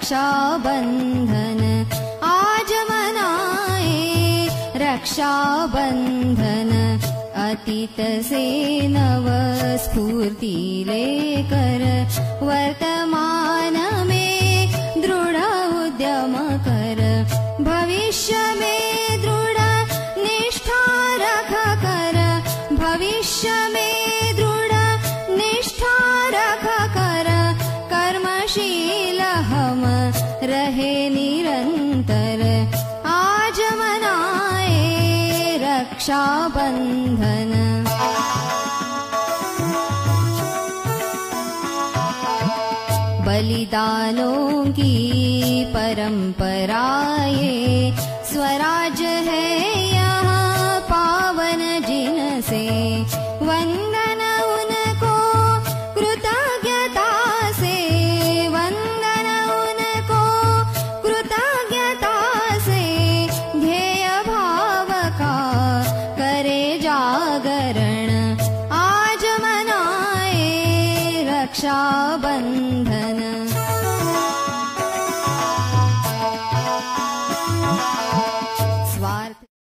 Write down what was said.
रक्षाबंधन आज मनाए रक्षाबंधन अतीत से नव स्फूर्ति लेकर वर्तमान में दृढ़ उद्यम कर भविष्य में दृढ़ निष्ठा रख कर भविष्य में दृढ़ निष्ठा रख कर कर्मशील हम रहे निरंतर आज मनाए रक्षाबंधन। बलिदानों की परंपरा ये स्वराज है यहाँ पावन जिनसे वंदन उनको कृतज्ञता से वंदन उनको कृतज्ञता से ध्येय भाव का करे जागरण आज मनाए रक्षाबंधन।